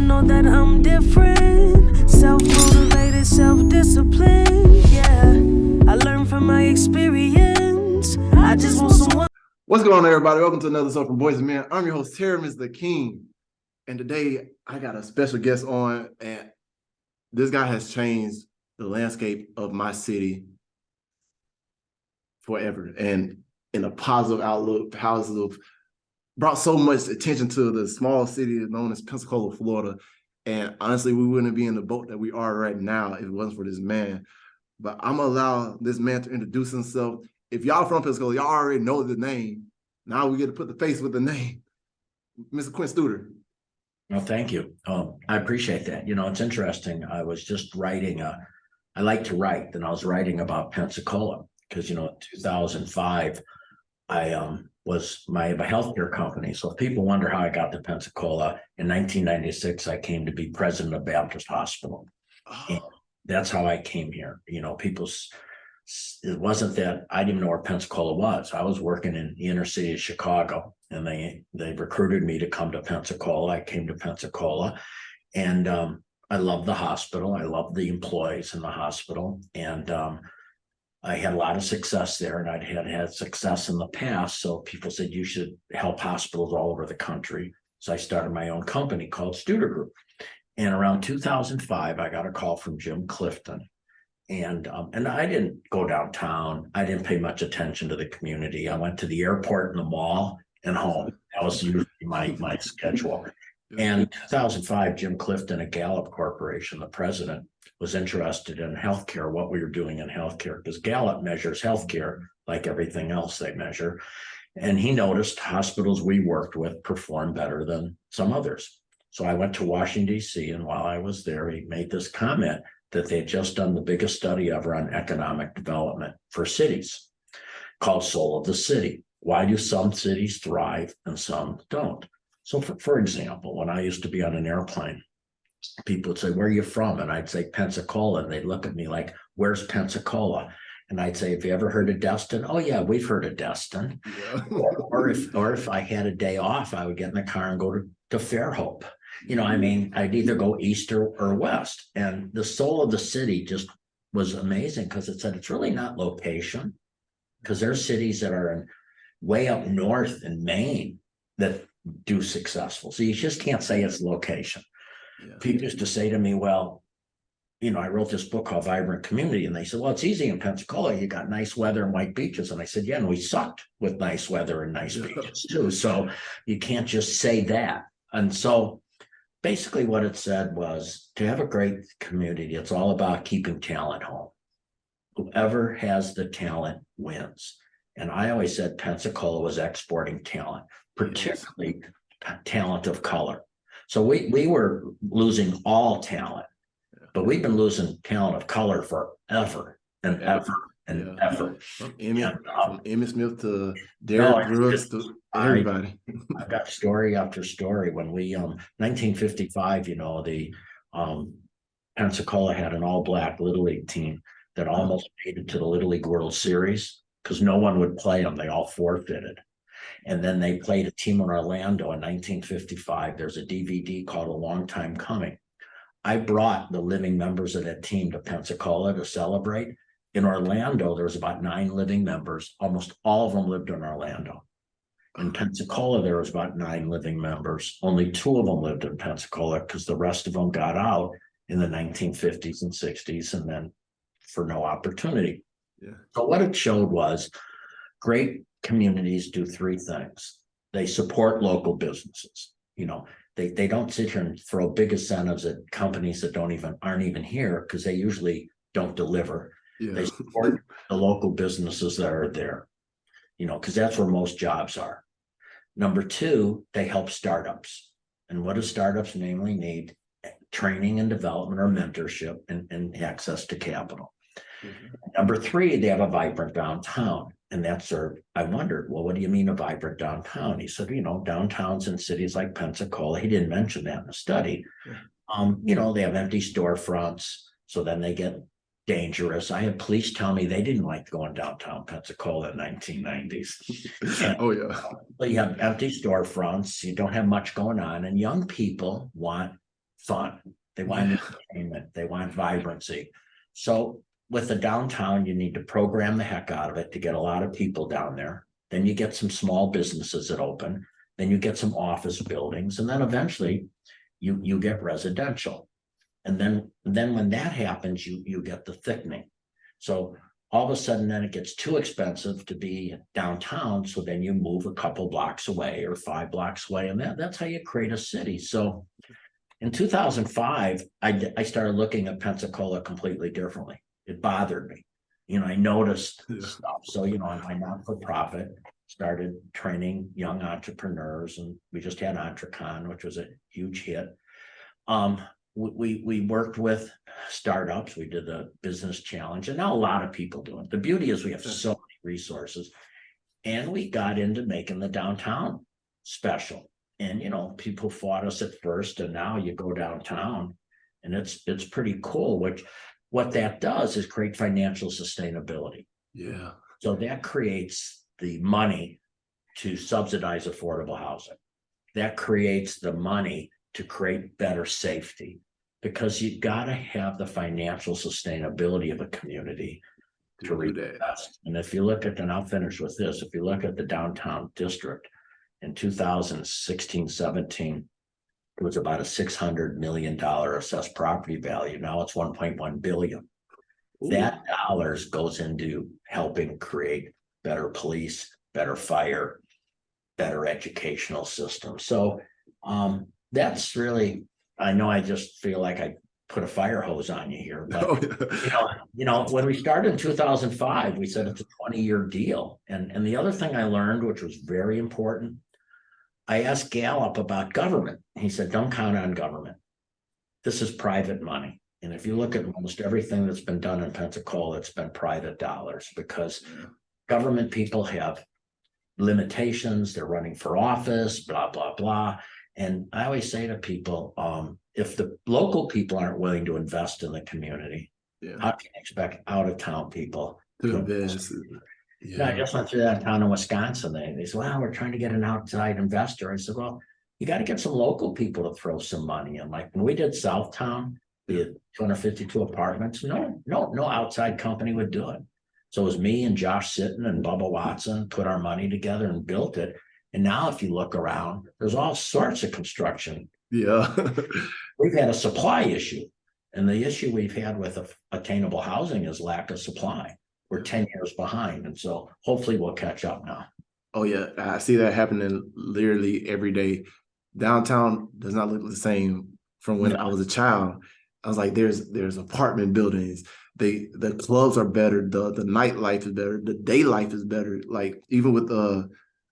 know that I'm different, self-motivated, self-disciplined, yeah. I learned from my experience. I just want someone. What's going on, everybody? Welcome to another episode from Boyz and Men. I'm your host, Terrence the King. And today I got a special guest on, and this guy has changed the landscape of my city forever. And in a positive outlook, brought so much attention to the small city known as Pensacola, Florida. And honestly, we wouldn't be in the boat that we are right now if it wasn't for this man. But I'm gonna allow this man to introduce himself. If y'all from Pensacola, y'all already know the name. Now we get to put the face with the name. Mr. Quinn Studer. Well, thank you. I appreciate that. You know, it's interesting. I was just writing, I like to write, and I was writing about Pensacola because, you know, in 2005, I have a healthcare company. So if people wonder how I got to Pensacola, in 1996, I came to be president of Baptist Hospital. Oh. And that's how I came here. You know, it wasn't that I didn't know where Pensacola was. I was working in the inner city of Chicago, and they recruited me to come to Pensacola. I came to Pensacola, and I loved the hospital. I loved the employees in the hospital, and I had a lot of success there, and I'd had success in the past. So people said, you should help hospitals all over the country. So I started my own company called Studer Group. And around 2005, I got a call from Jim Clifton. And I didn't go downtown. I didn't pay much attention to the community. I went to the airport and the mall and home. That was usually my schedule. And in 2005, Jim Clifton at Gallup Corporation, the president, was interested in healthcare, what we were doing in healthcare, because Gallup measures healthcare like everything else they measure. And he noticed hospitals we worked with performed better than some others. So I went to Washington, D.C., and while I was there, he made this comment that they had just done the biggest study ever on economic development for cities called Soul of the City. Why do some cities thrive and some don't? So for example, when I used to be on an airplane, people would say, where are you from? And I'd say Pensacola. And they'd look at me like, where's Pensacola? And I'd say, have you ever heard of Destin? Oh yeah, we've heard of Destin. Yeah. or if I had a day off, I would get in the car and go to Fairhope. You know, I mean, I'd either go east or west. And the soul of the city just was amazing because it said it's really not location, because there's cities that are way up north in Maine that do successful. So you just can't say it's location. Yeah. People used to say to me, well, you know, I wrote this book called Vibrant Community, and they said, well, it's easy in Pensacola. You got nice weather and white beaches. And I said, yeah, and we sucked with nice weather and nice beaches too. So you can't just say that. And so basically what it said was, to have a great community, it's all about keeping talent home. Whoever has the talent wins. And I always said Pensacola was exporting talent, particularly talent of color. So we were losing all talent, but we've been losing talent of color forever and ever and ever. From Emmitt Smith to Derrick Brooks to everybody. I've got story after story. When we 1955, you know, the Pensacola had an all-black Little League team that almost made it to the Little League World Series because no one would play them. They all forfeited. And then they played a team in Orlando in 1955. There's a DVD called A Long Time Coming. I brought the living members of that team to Pensacola to celebrate. In Orlando, there was about 9 living members. Almost all of them lived in Orlando. In Pensacola, there was about 9 living members. Only 2 of them lived in Pensacola because the rest of them got out in the 1950s and 60s and then for no opportunity. Yeah. So what it showed was great communities do 3 things. They support local businesses. You know, they don't sit here and throw big incentives at companies that aren't even here because they usually don't deliver. Yeah. They support the local businesses that are there, you know, because that's where most jobs are. Number 2, they help startups. And what do startups namely need? Training and development or mentorship and access to capital. Mm-hmm. Number 3, they have a vibrant downtown. And that's I wondered, well, what do you mean a vibrant downtown? He said, you know, downtowns in cities like Pensacola, he didn't mention that in the study. Yeah. You know, they have empty storefronts. So then they get dangerous. I had police tell me they didn't like going downtown Pensacola in the 1990s. Oh, yeah. But you have empty storefronts. You don't have much going on. And young people want fun. They want entertainment. They want vibrancy. So with the downtown, you need to program the heck out of it to get a lot of people down there. Then you get some small businesses that open. Then you get some office buildings, and then eventually you get residential. And then when that happens, you get the thickening. So all of a sudden, then it gets too expensive to be downtown. So then you move a couple blocks away or 5 blocks away, and that's how you create a city. So in 2005, I started looking at Pensacola completely differently. It bothered me. I noticed stuff. So, my not-for-profit started training young entrepreneurs, and we just had EntreCon, which was a huge hit. We worked with startups. We did the business challenge, and now a lot of people do it. The beauty is we have so many resources, and we got into making the downtown special. And people fought us at first, and now you go downtown, and it's pretty cool. What that does is create financial sustainability. Yeah. So that creates the money to subsidize affordable housing. That creates the money to create better safety, because you got to have the financial sustainability of a community to reinvest. And if you look at, and I'll finish with this, if you look at the downtown district in 2016-17, it was about a $600 million assessed property value. Now it's 1.1 billion. Ooh. That dollars goes into helping create better police, better fire, better educational system. So that's really, I know I just feel like I put a fire hose on you here, but when we started in 2005, we said it's a 20-year deal. And the other thing I learned, which was very important, I asked Gallup about government. He said, don't count on government. This is private money. And if you look at almost everything that's been done in Pensacola, it's been private dollars, because government people have limitations. They're running for office, blah, blah, blah. And I always say to people, if the local people aren't willing to invest in the community, how can you expect out-of-town people to invest? I just went through that town in Wisconsin. They said, well, we're trying to get an outside investor. I said, well, you got to get some local people to throw some money in. Like when we did Southtown, we had 252 apartments. No outside company would do it. So it was me and Josh Sitton and Bubba Watson put our money together and built it. And now if you look around, there's all sorts of construction. Yeah. We've had a supply issue. And the issue we've had with attainable housing is lack of supply. We're 10 years behind. And so hopefully we'll catch up now. Oh, yeah. I see that happening literally every day. Downtown does not look the same from when I was a child. I was like, there's apartment buildings. The clubs are better. The nightlife is better. The day life is better. Like even with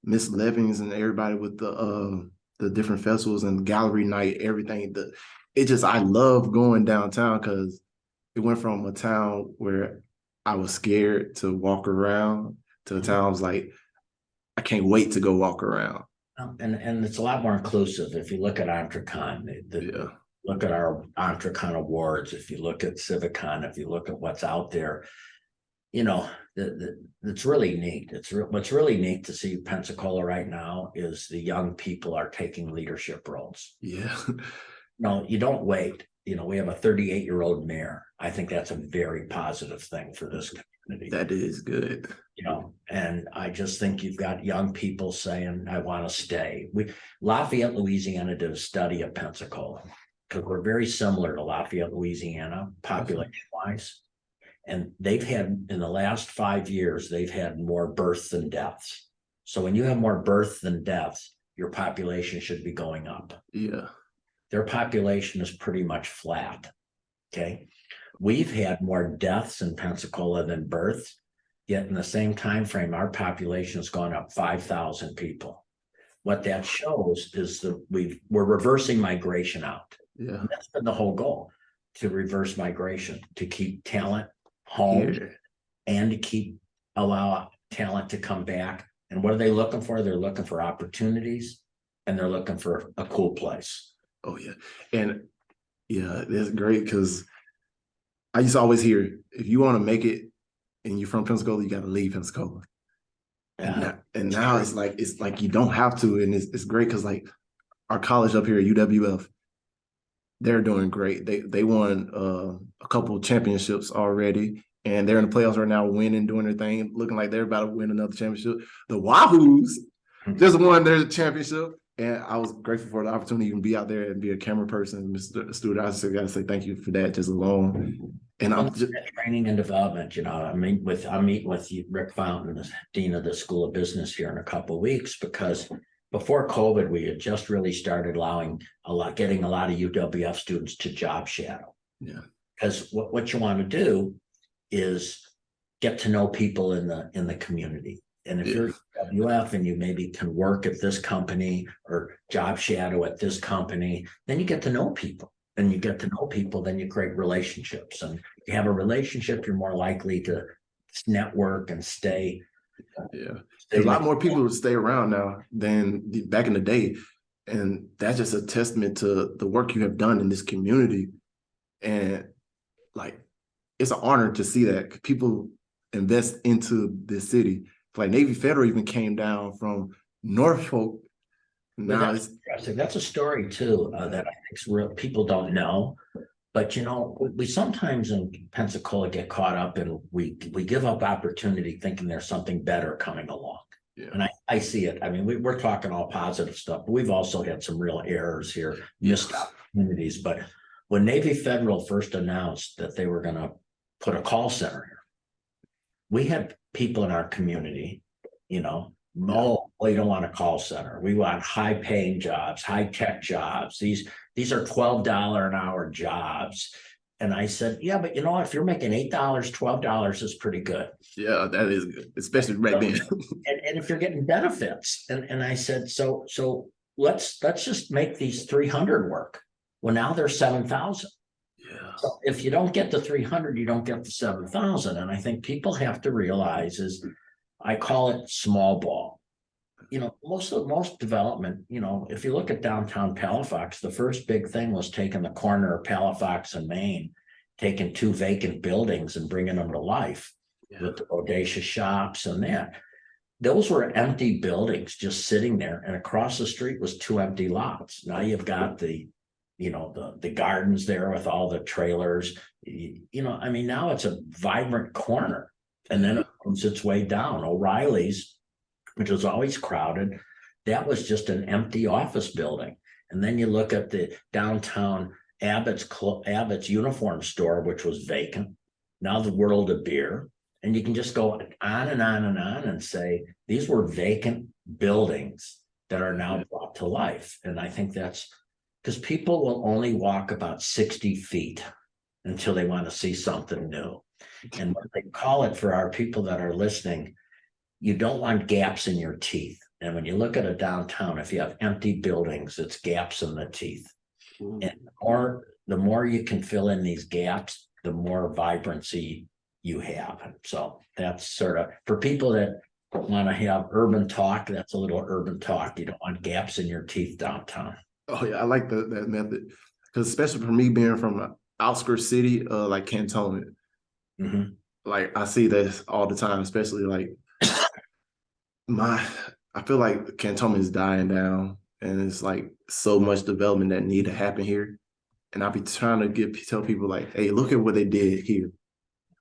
Miss Levings and everybody with the different festivals and gallery night, everything. I love going downtown because it went from a town where I was scared to walk around to a town I was like, I can't wait to go walk around. And it's a lot more inclusive. If you look at EntreCon, look at our EntreCon awards, if you look at Civicon, if you look at what's out there, it's really neat. What's really neat to see Pensacola right now is the young people are taking leadership roles. Yeah. No, you don't wait. We have a 38-year-old mayor. I think that's a very positive thing for this community. That is good. And I just think you've got young people saying, I want to stay. Lafayette, Louisiana did a study of Pensacola because we're very similar to Lafayette, Louisiana, population-wise. And they've had, in the last 5 years, they've had more births than deaths. So when you have more births than deaths, your population should be going up. Yeah. Their population is pretty much flat. Okay. We've had more deaths in Pensacola than births, yet in the same time frame, our population has gone up 5,000 people. What that shows is that we're reversing migration out. Yeah. And that's been the whole goal, to reverse migration, to keep talent home and to allow talent to come back. And what are they looking for? They're looking for opportunities and they're looking for a cool place. Oh, yeah. And yeah, that's great because I used to always hear, if you want to make it and you're from Pensacola, you got to leave Pensacola. Yeah. And now it's like you don't have to. And it's great because like our college up here at UWF, They're doing great. They won a couple of championships already, and they're in the playoffs right now, winning, doing their thing, looking like they're about to win another championship. The Wahoos just won their championship, and I was grateful for the opportunity to be out there and be a camera person. Mr. Stewart, I just got to say thank you for that just alone. And I'm just training and development. I'm meeting with Rick Fountain, the dean of the School of Business, here in a couple of weeks, because before COVID, we had just really started getting a lot of UWF students to job shadow. Yeah. Because what you want to do is get to know people in the community. And if you're UWF and you maybe can work at this company or job shadow at this company, then you get to know people. And you get to know people, then you create relationships. And if you have a relationship, you're more likely to network and stay. Yeah. There's a lot more people who stay around now than back in the day. And that's just a testament to the work you have done in this community. And like, it's an honor to see that people invest into this city. Like Navy Federal even came down from Norfolk. Now that's interesting. That's a story too that I think real people don't know. But we sometimes in Pensacola get caught up and we give up opportunity thinking there's something better coming along. Yeah. And I see it. I mean, we're talking all positive stuff, but we've also had some real errors here, missed opportunities. But when Navy Federal first announced that they were going to put a call center here, we had people in our community, no, we don't want a call center. We want high-paying jobs, high-tech jobs. These are $12 an hour jobs. And I said, yeah, but if you're making $8, $12 is pretty good. Yeah, that is good, especially right then. and if you're getting benefits. And I said, so let's just make these 300 work. Well, now they're 7,000. Yeah. So if you don't get the 300, you don't get the 7,000. And I think people have to realize I call it small ball. Most development, if you look at downtown Halifax, the first big thing was taking the corner of Halifax and Main, taking 2 vacant buildings and bringing them to life with the bodacious shops and that. Those were empty buildings just sitting there, and across the street was 2 empty lots. Now you've got the gardens there with all the trailers. Now it's a vibrant corner. And then it comes its way down. O'Reilly's, which was always crowded, that was just an empty office building. And then you look at the downtown Abbott's uniform store, which was vacant. Now the World of Beer. And you can just go on and on and on and say, these were vacant buildings that are now brought to life. And I think that's because people will only walk about 60 feet until they want to see something new. And what they call it, for our people that are listening, you don't want gaps in your teeth. And when you look at a downtown, if you have empty buildings, it's gaps in the teeth. And the more you can fill in these gaps, the more vibrancy you have. And so that's sort of, for people that want to have urban talk, that's a little urban talk. You don't want gaps in your teeth downtown. Oh yeah, I like that method, because especially for me being from an outskirts city, like Cantonment. Mm-hmm. Like I see this all the time, especially like I feel like Cantonment is dying down, and it's like so much development that need to happen here. And I'll be trying to tell people like, hey, look at what they did here.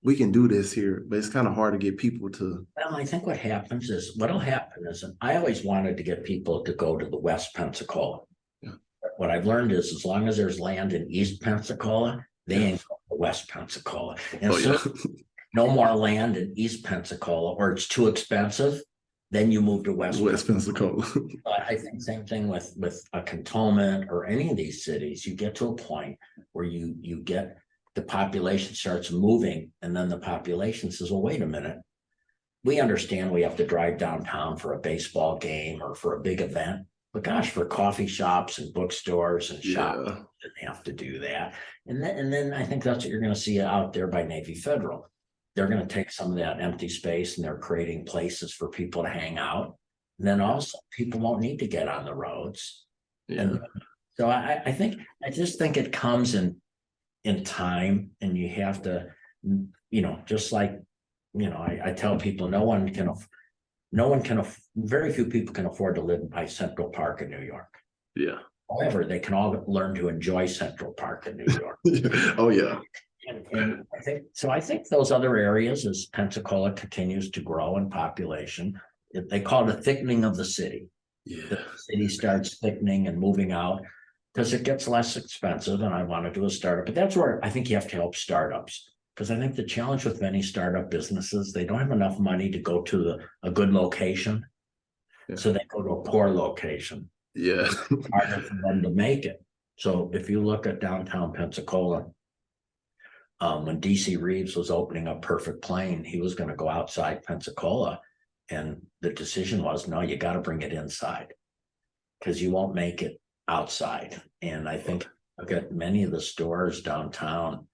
We can do this here, but it's kind of hard to get people to. Well, I think what'll happen is, I always wanted to get people to go to the West Pensacola. Yeah. What I've learned is, as long as there's land in East Pensacola, they ain't going to West Pensacola. And no more land in East Pensacola, or it's too expensive, then you move to West Pensacola. But I think same thing with a Cantonment or any of these cities. You get to a point where you get the population starts moving, and then the population says, well, wait a minute. We understand we have to drive downtown for a baseball game or for a big event, but gosh, for coffee shops and bookstores and shops, you didn't have to do that. And then I think that's what you're going to see out there by Navy Federal. They're going to take some of that empty space and they're creating places for people to hang out. And then also people won't need to get on the roads. Yeah. And so I just think it comes in time, and you have to, just like, I tell people, very few people can afford to live by Central Park in New York. Yeah. However, they can all learn to enjoy Central Park in New York. Oh yeah. And I think so. I think those other areas, as Pensacola continues to grow in population, they call it a thickening of the city. Yeah. The city starts thickening and moving out because it gets less expensive. And I want to do a startup, but that's where I think you have to help startups, because I think the challenge with many startup businesses, they don't have enough money to go to a good location. Yeah. So they go to a poor location. Yeah. Harder for them to make it. So if you look at downtown Pensacola, when DC Reeves was opening up Perfect Plane, he was going to go outside Pensacola. And the decision was, no, you got to bring it inside because you won't make it outside. And I think look at many of the stores downtown.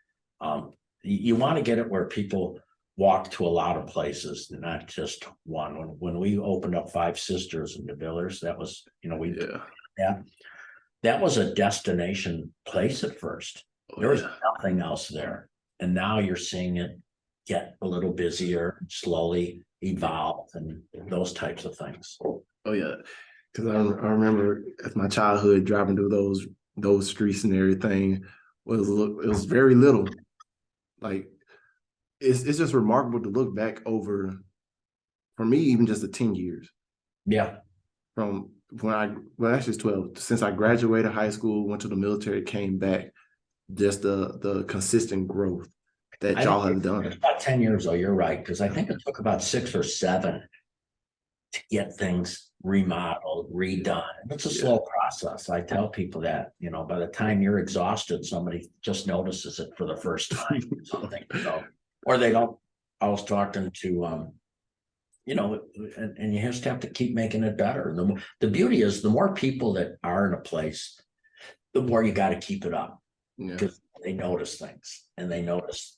You want to get it where people walk to a lot of places, not just one. When we opened up Five Sisters in De Villers, that was, that was a destination place at first. There was nothing else there. And now you're seeing it get a little busier, slowly evolve, and those types of things. Oh yeah, because I remember as my childhood driving through those streets and everything it was very little. Like it's just remarkable to look back over, for me, even just the 10 years. Yeah. From actually it's 12, since I graduated high school, went to the military, came back, just the consistent growth that y'all have done. It's about 10 years though, you're right, because I think it took about 6 or 7 to get things remodeled, redone. It's a slow process. I tell people that, by the time you're exhausted, somebody just notices it for the first time or something, or they don't. I was talking to, and you just have to keep making it better. The beauty is the more people that are in a place, the more you got to keep it up, because they notice things and they notice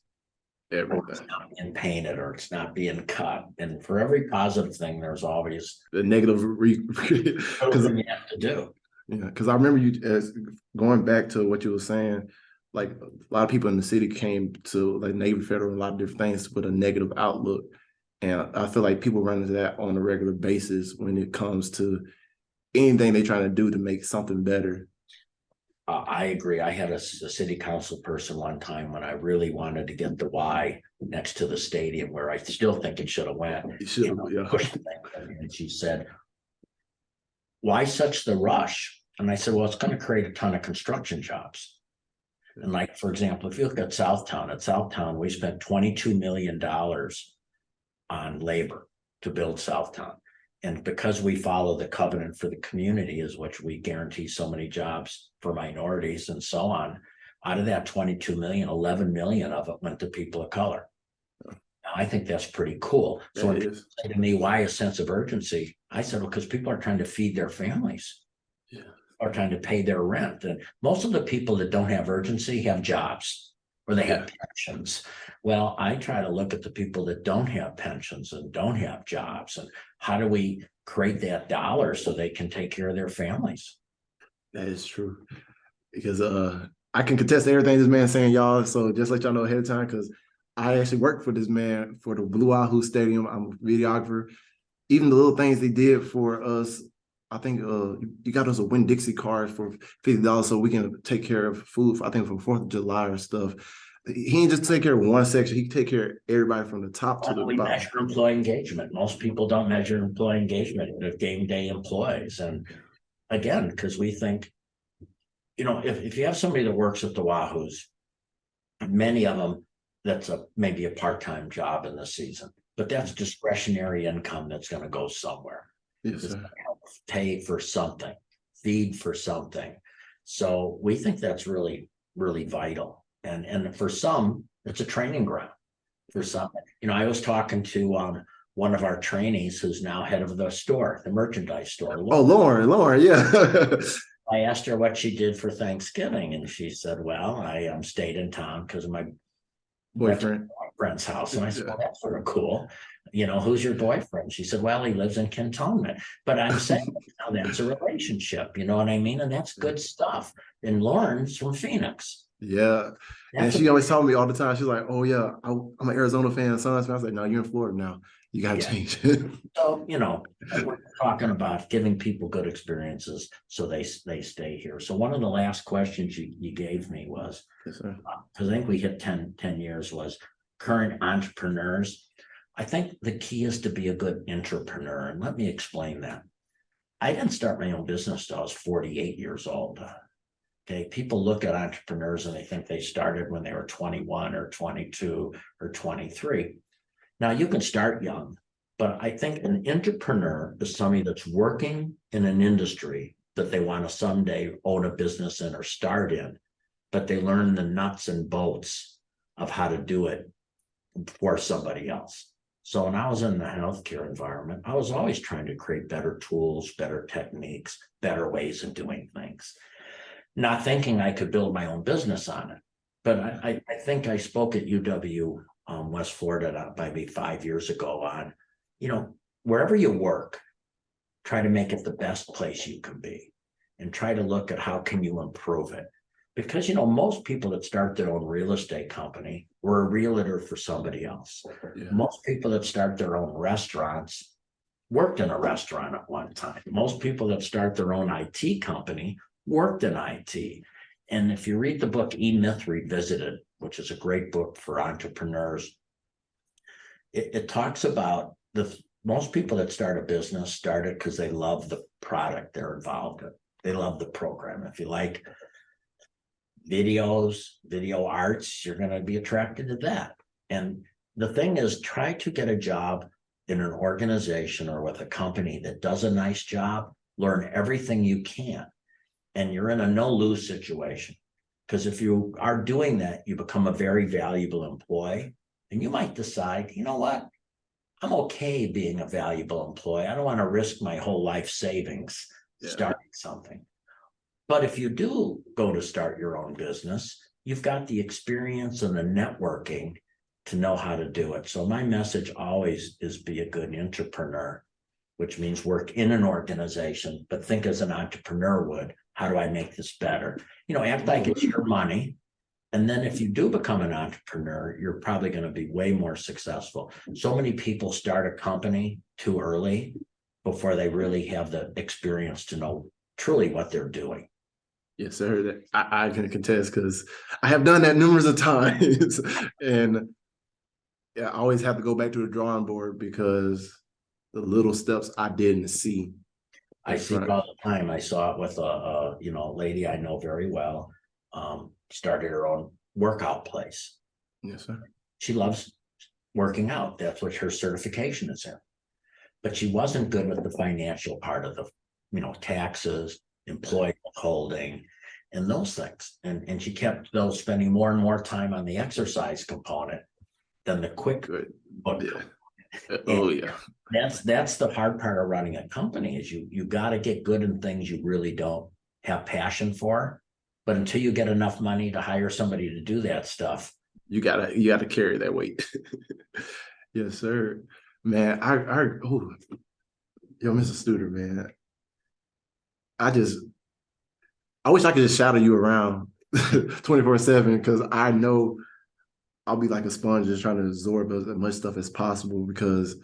everything. It's not being painted or it's not being cut. And for every positive thing, there's always the negative because you have to do. Yeah, because I remember you going back to what you were saying, like a lot of people in the city came to like Navy Federal and a lot of different things with a negative outlook. And I feel like people run into that on a regular basis when it comes to anything they're trying to do to make something better. I agree. I had a city council person one time when I really wanted to get the Y next to the stadium, where I still think it should have went. It should have, and she said, "Why such the rush?" And I said, "Well, it's going to create a ton of construction jobs." And like, for example, if you look at Southtown, we spent $22 million on labor to build Southtown. And because we follow the covenant for the community, is which we guarantee so many jobs for minorities and so on, out of that 22 million, 11 million of it went to people of color. Now, I think that's pretty cool. So when people say to me, why a sense of urgency? I said, well, because people are trying to feed their families, are trying to pay their rent. And most of the people that don't have urgency have jobs, or they have pensions. Well, I try to look at the people that don't have pensions and don't have jobs, and how do we create that dollar so they can take care of their families? That is true. Because I can contest everything this man's saying, y'all. So just let y'all know ahead of time, because I actually worked for this man for the Blue Wahoo Stadium. I'm a videographer. Even the little things they did for us, I think you got us a Winn-Dixie card for $50 so we can take care of food, I think, from 4th of July or stuff. He didn't just take care of one section. He take care of everybody from the top to the bottom. Measure employee engagement. Most people don't measure employee engagement of game day employees. And again, because we think, if you have somebody that works at the Wahoos, many of them, that's maybe a part-time job in the season, but that's discretionary income that's going to go somewhere. Yes, sir. Pay for something, feed for something. So we think that's really, really vital. And for some, it's a training ground. For some, I was talking to one of our trainees who's now head of the store, the merchandise store. Lauren, yeah. I asked her what she did for Thanksgiving, and she said, well, I stayed in town because of my boyfriend's house. And I said, well, that's sort of cool. Who's your boyfriend? She said, well, he lives in Cantonment. But I'm saying, that's a relationship, you know what I mean? And that's good stuff. And Lauren's from Phoenix. Yeah. And she always told me all the time, she's like, oh yeah, I'm an Arizona fan, Suns fan. I was like, no, you're in Florida now. You got to Yeah. change it. So, we're talking about giving people good experiences so they stay here. So one of the last questions you gave me was, Yes, sir. because I think we hit 10 years, was current entrepreneurs. I think the key is to be a good entrepreneur. And let me explain that. I didn't start my own business till I was 48 years old. Okay, people look at entrepreneurs and they think they started when they were 21 or 22 or 23. Now, you can start young, but I think an entrepreneur is somebody that's working in an industry that they want to someday own a business in or start in, but they learn the nuts and bolts of how to do it for somebody else. So when I was in the healthcare environment, I was always trying to create better tools, better techniques, better ways of doing things, not thinking I could build my own business on it. But I think I spoke at UW West Florida maybe 5 years ago on, wherever you work, try to make it the best place you can be and try to look at how can you improve it. Because, most people that start their own real estate company were a realtor for somebody else. Yeah. Most people that start their own restaurants worked in a restaurant at one time. Most people that start their own IT company worked in IT. And if you read the book E-Myth Revisited, which is a great book for entrepreneurs, it talks about most people that start a business start it because they love the product they're involved in. They love the program. If you like videos, video arts, you're going to be attracted to that. And the thing is, try to get a job in an organization or with a company that does a nice job, learn everything you can. And you're in a no-lose situation. Because if you are doing that, you become a very valuable employee. And you might decide, you know what? I'm okay being a valuable employee. I don't want to risk my whole life savings starting something. But if you do go to start your own business, you've got the experience and the networking to know how to do it. So my message always is be a good entrepreneur, which means work in an organization, but think as an entrepreneur would. How do I make this better? Act like it's your money. And then if you do become an entrepreneur, you're probably going to be way more successful. So many people start a company too early before they really have the experience to know truly what they're doing. Yes, sir. I can contest because I have done that numerous of times. And I always have to go back to the drawing board because the little steps I didn't see. I see it all the time. I saw it with a lady I know very well, started her own workout place. Yes, sir. She loves working out. That's what her certification is in. But she wasn't good with the financial part of the, taxes, employee holding, and those things. And she kept spending more and more time on the exercise component than the quick book. Yeah. Oh, yeah. That's the hard part of running a company is you got to get good in things you really don't have passion for. But until you get enough money to hire somebody to do that stuff, you gotta carry that weight. Yes, sir. Man, yo, Mr. Studer, man. I wish I could just shadow you around 24/7 because I know I'll be like a sponge just trying to absorb as much stuff as possible because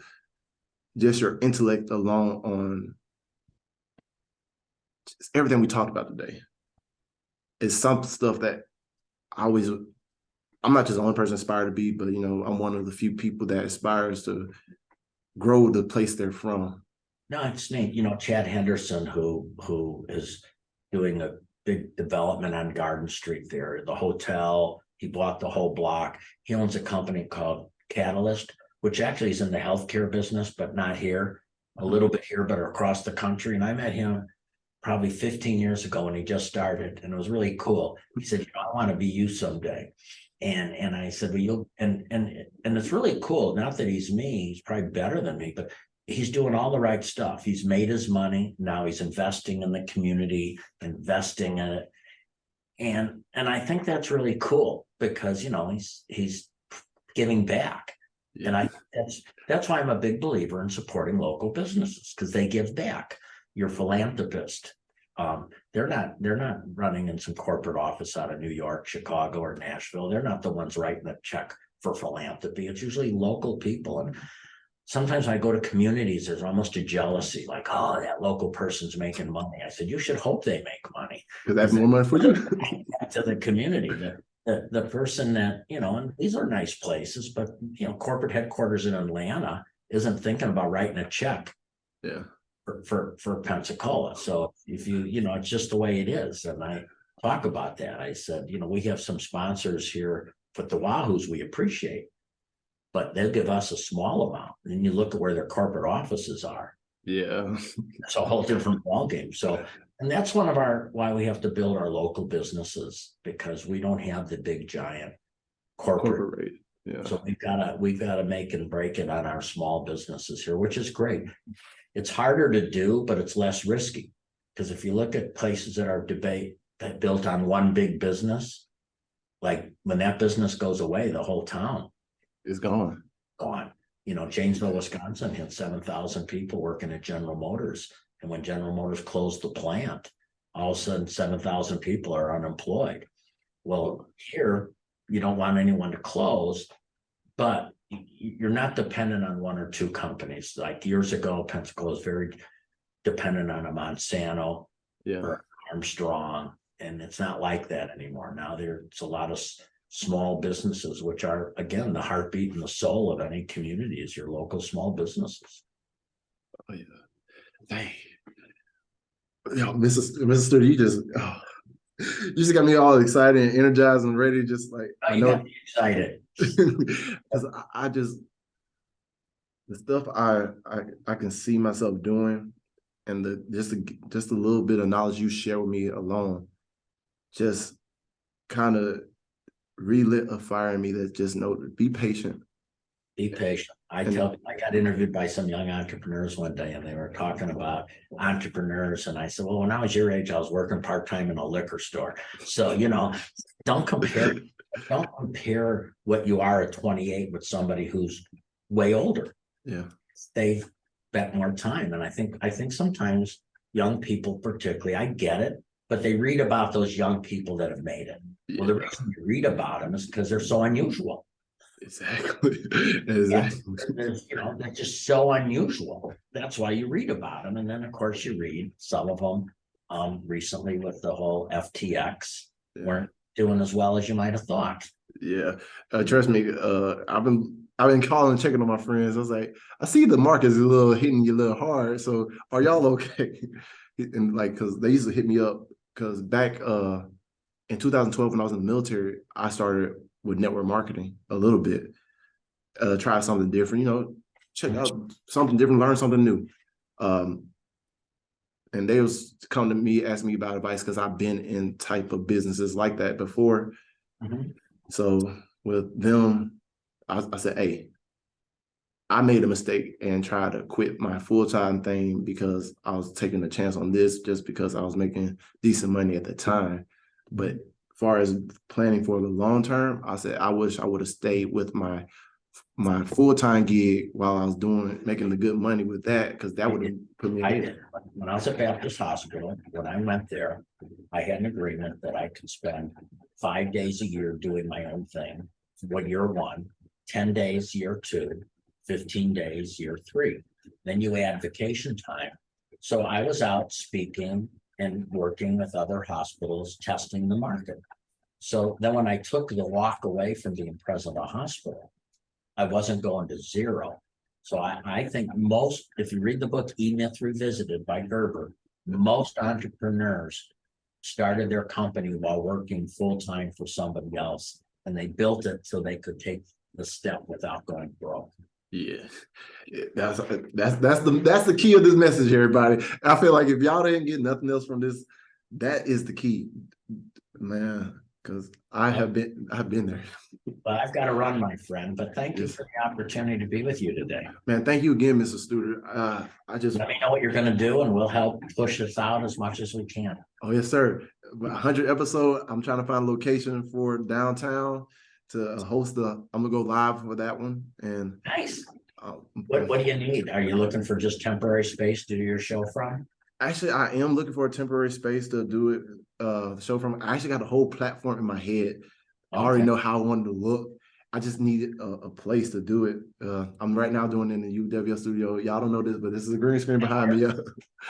just your intellect alone on just everything we talked about today is some stuff that I'm not just the only person aspire to be, but I'm one of the few people that aspires to grow the place they're from. No, it's neat. Chad Henderson, who is doing a big development on Garden Street there, the hotel. He bought the whole block. He owns a company called Catalyst, which actually is in the healthcare business, but not here. A little bit here, but across the country. And I met him probably 15 years ago when he just started, and it was really cool. He said, I want to be you someday. And I said, well, you'll and it's really cool. Not that he's me, he's probably better than me, but he's doing all the right stuff. He's made his money. Now he's investing in the community, investing in it. And I think that's really cool because he's giving back. And I that's why I'm a big believer in supporting local businesses because they give back. You're a philanthropist. They're not running in some corporate office out of New York, Chicago, or Nashville. They're not the ones writing the check for philanthropy. It's usually local people. And sometimes I go to communities, there's almost a jealousy, like, oh, that local person's making money. I said, you should hope they make money. Because that's more money for you. To the community, the person that, and these are nice places, but, corporate headquarters in Atlanta isn't thinking about writing a check Yeah. for Pensacola. So if it's just the way it is. And I talk about that. I said, we have some sponsors here, but the Wahoos we appreciate, but they'll give us a small amount. And then you look at where their corporate offices are. Yeah. It's a whole different ballgame. So, and that's one of why we have to build our local businesses, because we don't have the big giant corporate rate. Yeah. So we've gotta make and break it on our small businesses here, which is great. It's harder to do, but it's less risky. Because if you look at places that are that built on one big business, like when that business goes away, the whole town is gone. Janesville, Wisconsin had 7,000 people working at General Motors. And when General Motors closed the plant, all of a sudden 7,000 people are unemployed. Well, here, you don't want anyone to close, but you're not dependent on one or two companies. Like years ago, Pensacola was very dependent on a Monsanto or Armstrong, and it's not like that anymore. Now there's a lot of small businesses, which are, again, the heartbeat and the soul of any community is your local small businesses. Oh, yeah. Dang. Mrs. Stewart, you just got me all excited and energized and ready. Just like I know, got me excited. Because the stuff I can see myself doing, and just a little bit of knowledge you share with me alone, just kind of relit a fire in me that just be patient. Be patient. I got interviewed by some young entrepreneurs one day, and they were talking about entrepreneurs. And I said, well, when I was your age, I was working part-time in a liquor store. So, don't compare what you are at 28 with somebody who's way older. Yeah. They've spent more time. And I think sometimes young people particularly, I get it, but they read about those young people that have made it. Yeah. Well, the reason you read about them is because they're so unusual. Exactly. Yeah, they're just so unusual. That's why you read about them. And then, of course, you read some of them recently with the whole FTX weren't doing as well as you might have thought. Yeah. Trust me, I've been calling and checking on my friends. I was like, I see the market is hitting you a little hard. So are y'all okay? And because they used to hit me up, because back in 2012, when I was in the military, I started with network marketing a little bit, try something different, check out something different, learn something new. And they was come to me, ask me about advice, because I've been in type of businesses like that before. Mm-hmm. So with them, I said, hey, I made a mistake and tried to quit my full-time thing because I was taking a chance on this just because I was making decent money at the time. But as far as planning for the long term, I said, I wish I would have stayed with my full-time gig while I was making the good money with that, because that would have put me when I was at Baptist Hospital, when I went there, I had an agreement that I could spend 5 days a year doing my own thing. Year 1, 10 days year 2, 15 days year 3. Then you add vacation time. So I was out speaking and working with other hospitals, testing the market. So then when I took the walk away from being president of a hospital, I wasn't going to zero. So I think if you read the book E-Myth Revisited by Gerber, most entrepreneurs started their company while working full-time for somebody else, and they built it so they could take the step without going broke. Yeah, that's the key of this message, everybody. I feel like if y'all didn't get nothing else from this, that is the key, man. Because I've been there. But I've got to run, my friend. But thank you for the opportunity to be with you today. Man, thank you again, Mr. Studer. Let me know what you're going to do, and we'll help push this out as much as we can. Oh yes, sir. 100 episode. I'm trying to find a location for downtown to host I'm gonna go live for that one. And nice. What do you need? Are you looking for just temporary space to do your show from? Actually, I am looking for a temporary space to do it, the show from. I actually got a whole platform in my head. I already know how I wanted to look, I just needed a place to do it. I'm right now doing it in the UWL studio. Y'all don't know this, but this is a green screen behind me.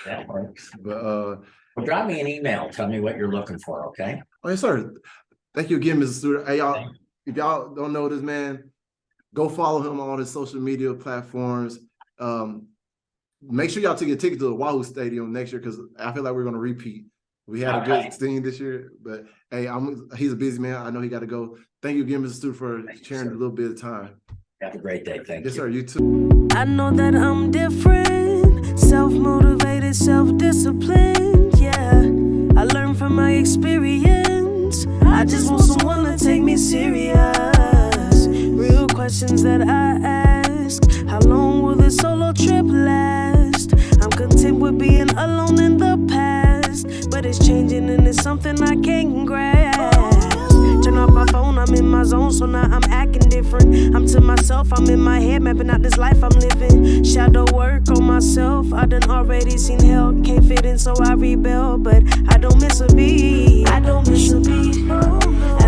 That works. But Well, drop me an email. Tell me what you're looking for, okay? oh yes, sir. Thank you again, Mr. Studer. Hey, y'all, if y'all don't know this man, go follow him on all his social media platforms. Make sure y'all take a ticket to the Wahoo Stadium next year, because I feel like we're going to repeat. We had a good scene this year, but hey, he's a busy man. I know he got to go. Thank you again, Mr. Stu, for sharing a little bit of time. Have a great day. Thank you. Yes, sir. You too. I know that I'm different, self-motivated, self-disciplined, yeah. I learned from my experience. I just want someone to take me serious. Real questions that I ask. How long will this solo trip last? I'm content with being alone in the past, but it's changing and it's something I can't grasp. Turn off my phone, I'm in my zone, so now I'm acting different. I'm to myself, I'm in my head, mapping out this life I'm living. Shadow work on myself, I done already seen hell. Can't fit in, so I rebel, but I don't miss a beat. I don't miss a beat.